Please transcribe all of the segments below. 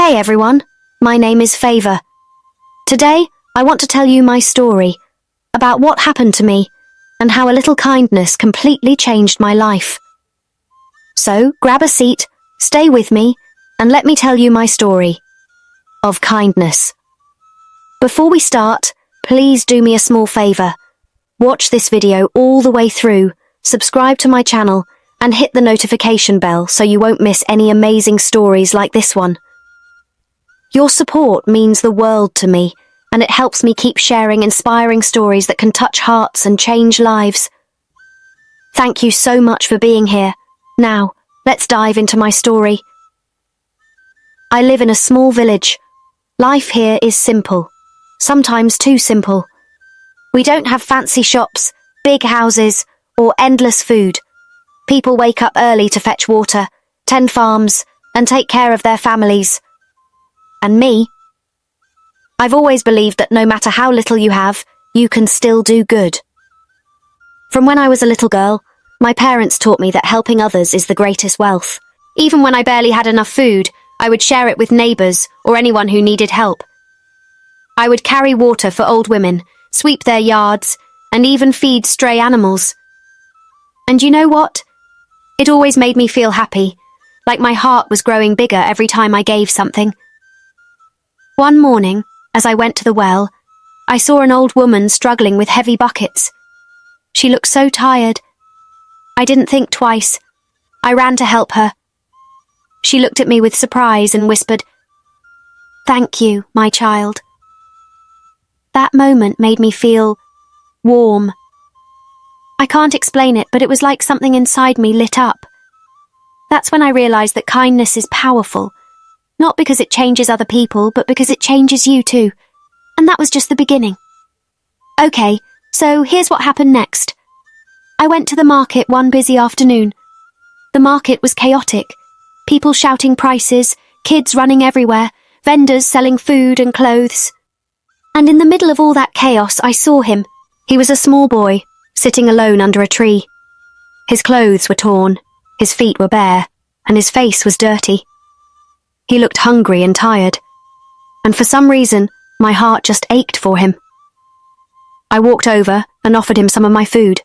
Hey everyone, my name is Favour. Today, I want to tell you my story about what happened to me and how a little kindness completely changed my life. So, grab a seat, stay with me, and let me tell you my story of kindness. Before we start, please do me a small favour. Watch this video all the way through, subscribe to my channel, and hit the notification bell so you won't miss any amazing stories like this one. Your support means the world to me, and it helps me keep sharing inspiring stories that can touch hearts and change lives. Thank you so much for being here. Now, let's dive into my story. I live in a small village. Life here is simple, sometimes too simple. We don't have fancy shops, big houses, or endless food. People wake up early to fetch water, tend farms, and take care of their families. And me? I've always believed that no matter how little you have, you can still do good. From when I was a little girl, my parents taught me that helping others is the greatest wealth. Even when I barely had enough food, I would share it with neighbours or anyone who needed help. I would carry water for old women, sweep their yards, and even feed stray animals. And you know what? It always made me feel happy, like my heart was growing bigger every time I gave something. One morning, as I went to the well, I saw an old woman struggling with heavy buckets. She looked so tired. I didn't think twice. I ran to help her. She looked at me with surprise and whispered, "Thank you, my child." That moment made me feel warm. I can't explain it, but it was like something inside me lit up. That's when I realized that kindness is powerful. Not because it changes other people, but because it changes you too. And that was just the beginning. Okay, so here's what happened next. I went to the market one busy afternoon. The market was chaotic. People shouting prices, kids running everywhere, vendors selling food and clothes. And in the middle of all that chaos, I saw him. He was a small boy, sitting alone under a tree. His clothes were torn, his feet were bare, and his face was dirty. He looked hungry and tired, and for some reason, my heart just ached for him. I walked over and offered him some of my food.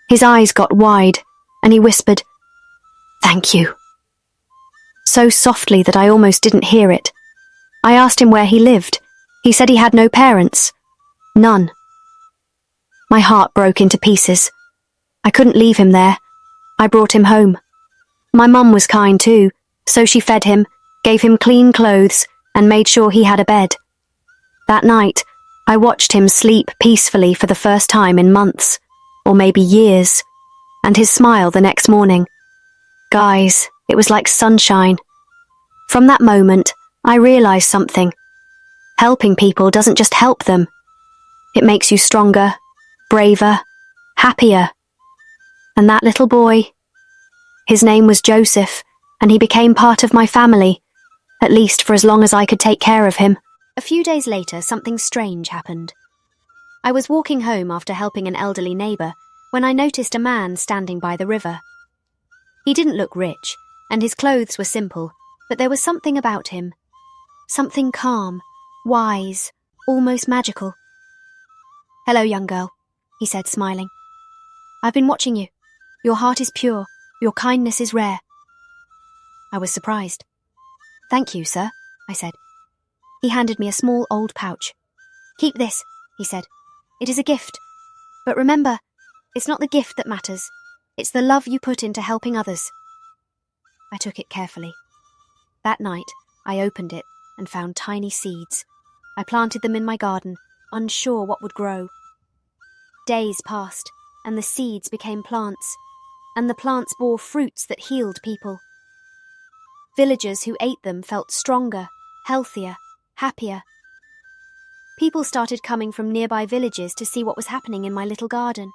His eyes got wide, and he whispered, "Thank you," so softly that I almost didn't hear it. I asked him where he lived. He said he had no parents. None. My heart broke into pieces. I couldn't leave him there. I brought him home. My mum was kind too, so she fed him, gave him clean clothes, and made sure he had a bed. That night, I watched him sleep peacefully for the first time in months, or maybe years, and his smile the next morning. Guys, it was like sunshine. From that moment, I realized something. Helping people doesn't just help them. It makes you stronger, braver, happier. And that little boy, his name was Joseph, and he became part of my family, at least for as long as I could take care of him. A few days later, something strange happened. I was walking home after helping an elderly neighbour when I noticed a man standing by the river. He didn't look rich, and his clothes were simple, but there was something about him. Something calm, wise, almost magical. "Hello, young girl," he said, smiling. "I've been watching you. Your heart is pure. Your kindness is rare." I was surprised. "Thank you, sir," I said. He handed me a small old pouch. "Keep this," he said. "It is a gift. But remember, it's not the gift that matters. It's the love you put into helping others." I took it carefully. That night, I opened it and found tiny seeds. I planted them in my garden, unsure what would grow. Days passed, and the seeds became plants, and the plants bore fruits that healed people. Villagers who ate them felt stronger, healthier, happier. People started coming from nearby villages to see what was happening in my little garden.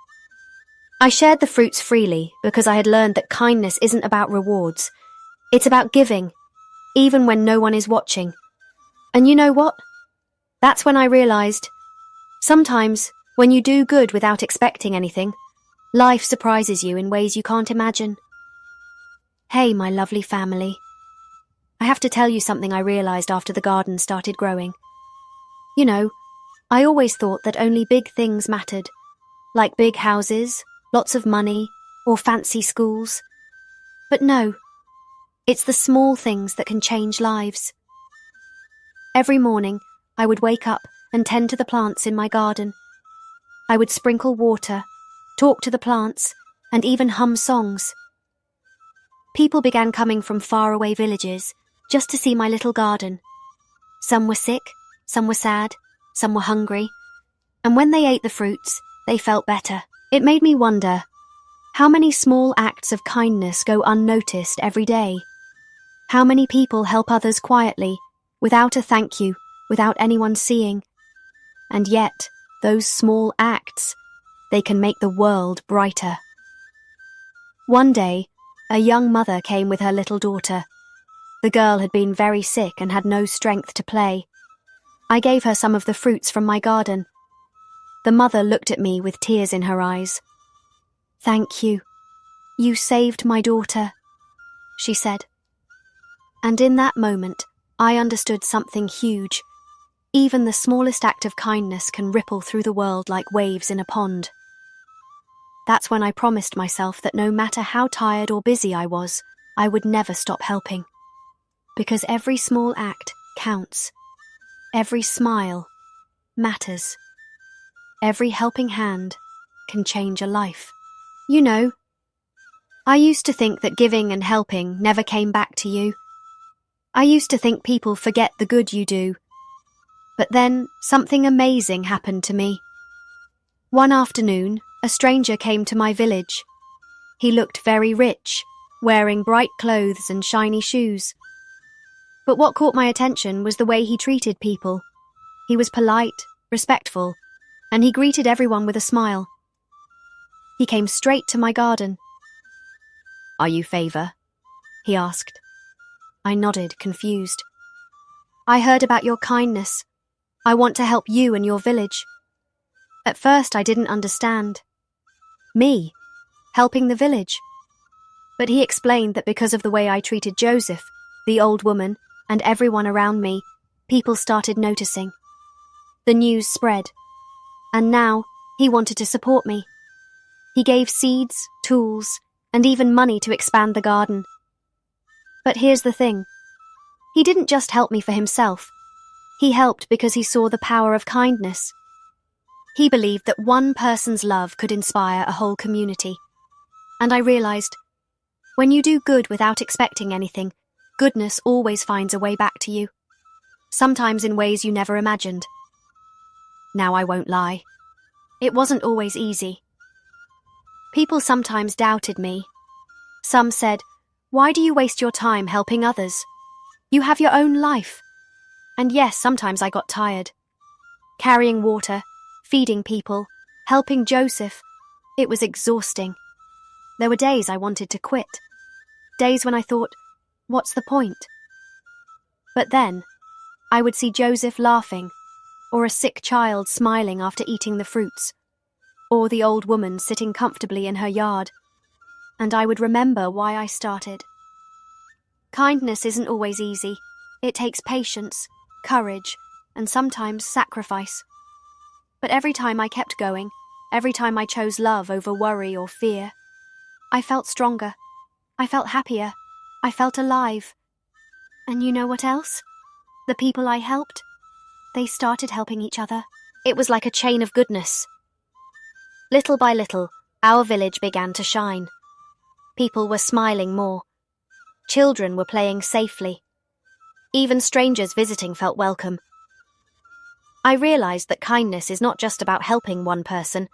I shared the fruits freely because I had learned that kindness isn't about rewards. It's about giving, even when no one is watching. And you know what? That's when I realized, sometimes, when you do good without expecting anything, life surprises you in ways you can't imagine. Hey, my lovely family. I have to tell you something I realized after the garden started growing. You know, I always thought that only big things mattered, like big houses, lots of money, or fancy schools. But no, it's the small things that can change lives. Every morning, I would wake up and tend to the plants in my garden. I would sprinkle water, talk to the plants, and even hum songs. People began coming from faraway villages just to see my little garden. Some were sick, some were sad, some were hungry, and when they ate the fruits, they felt better. It made me wonder, how many small acts of kindness go unnoticed every day? How many people help others quietly, without a thank you, without anyone seeing? And yet, those small acts, they can make the world brighter. One day, a young mother came with her little daughter. The girl had been very sick and had no strength to play. I gave her some of the fruits from my garden. The mother looked at me with tears in her eyes. "Thank you. You saved my daughter," she said. And in that moment, I understood something huge. Even the smallest act of kindness can ripple through the world like waves in a pond. That's when I promised myself that no matter how tired or busy I was, I would never stop helping. Because every small act counts. Every smile matters. Every helping hand can change a life. You know, I used to think that giving and helping never came back to you. I used to think people forget the good you do. But then something amazing happened to me. One afternoon, a stranger came to my village. He looked very rich, wearing bright clothes and shiny shoes. But what caught my attention was the way he treated people. He was polite, respectful, and he greeted everyone with a smile. He came straight to my garden. "Are you Favour?" he asked. I nodded, confused. "I heard about your kindness. I want to help you and your village." At first, I didn't understand. Me, helping the village. But he explained that because of the way I treated Joseph, the old woman, and everyone around me, people started noticing. The news spread. And now, he wanted to support me. He gave seeds, tools, and even money to expand the garden. But here's the thing. He didn't just help me for himself. He helped because he saw the power of kindness. He believed that one person's love could inspire a whole community. And I realized, when you do good without expecting anything, goodness always finds a way back to you. Sometimes in ways you never imagined. Now I won't lie. It wasn't always easy. People sometimes doubted me. Some said, "Why do you waste your time helping others? You have your own life." And yes, sometimes I got tired. Carrying water, feeding people, helping Joseph, it was exhausting. There were days I wanted to quit. Days when I thought, what's the point? But then, I would see Joseph laughing, or a sick child smiling after eating the fruits, or the old woman sitting comfortably in her yard, and I would remember why I started. Kindness isn't always easy. It takes patience, courage, and sometimes sacrifice. But every time I kept going, every time I chose love over worry or fear, I felt stronger. I felt happier. I felt alive. And you know what else? The people I helped, they started helping each other. It was like a chain of goodness. Little by little, our village began to shine. People were smiling more. Children were playing safely. Even strangers visiting felt welcome. I realized that kindness is not just about helping one person.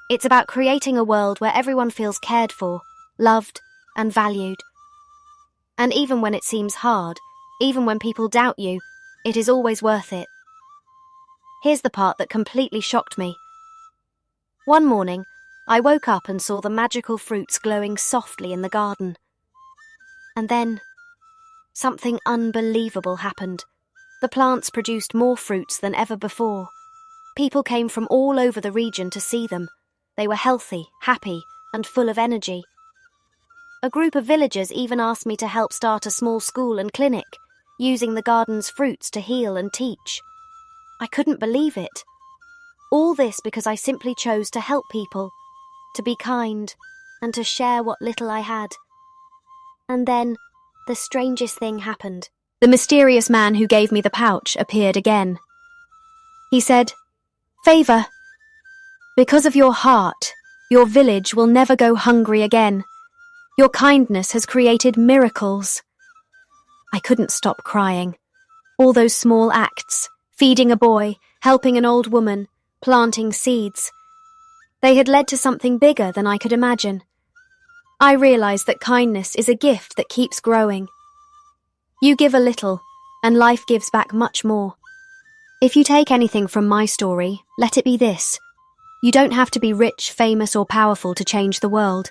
It's about creating a world where everyone feels cared for, loved, and valued. And even when it seems hard, even when people doubt you, it is always worth it. Here's the part that completely shocked me. One morning, I woke up and saw the magical fruits glowing softly in the garden. And then, something unbelievable happened. The plants produced more fruits than ever before. People came from all over the region to see them. They were healthy, happy, and full of energy. A group of villagers even asked me to help start a small school and clinic, using the garden's fruits to heal and teach. I couldn't believe it. All this because I simply chose to help people, to be kind, and to share what little I had. And then, the strangest thing happened. The mysterious man who gave me the pouch appeared again. He said, "Favour, because of your heart, your village will never go hungry again. Your kindness has created miracles." I couldn't stop crying. All those small acts, feeding a boy, helping an old woman, planting seeds, they had led to something bigger than I could imagine. I realized that kindness is a gift that keeps growing. You give a little, and life gives back much more. If you take anything from my story, let it be this. You don't have to be rich, famous, or powerful to change the world.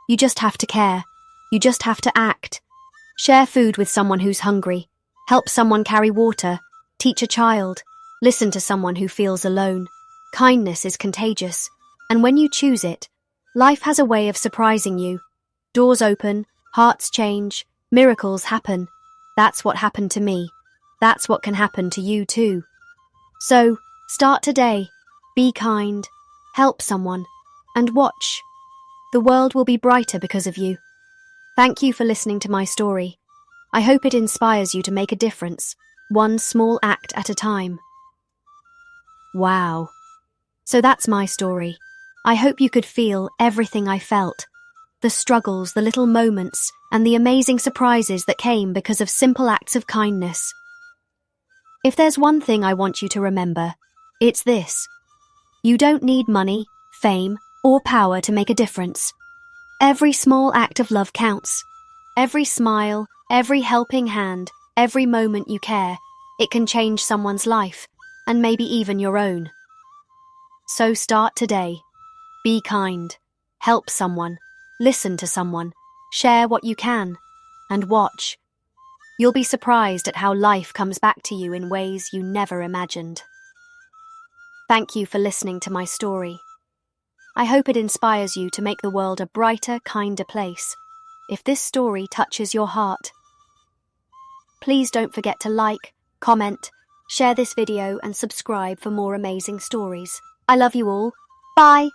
You just have to care. You just have to act. Share food with someone who's hungry. Help someone carry water. Teach a child. Listen to someone who feels alone. Kindness is contagious, and when you choose it, life has a way of surprising you. Doors open, hearts change, miracles happen. That's what happened to me. That's what can happen to you too. So, start today. Be kind. Help someone. And watch. The world will be brighter because of you. Thank you for listening to my story. I hope it inspires you to make a difference, one small act at a time. Wow. So that's my story. I hope you could feel everything I felt. The struggles, the little moments, and the amazing surprises that came because of simple acts of kindness. If there's one thing I want you to remember, it's this. You don't need money, fame, or power to make a difference. Every small act of love counts. Every smile, every helping hand, every moment you care, it can change someone's life, and maybe even your own. So start today. Be kind. Help someone. Listen to someone. Share what you can. And watch. You'll be surprised at how life comes back to you in ways you never imagined. Thank you for listening to my story. I hope it inspires you to make the world a brighter, kinder place. If this story touches your heart, please don't forget to like, comment, share this video and subscribe for more amazing stories. I love you all. Bye!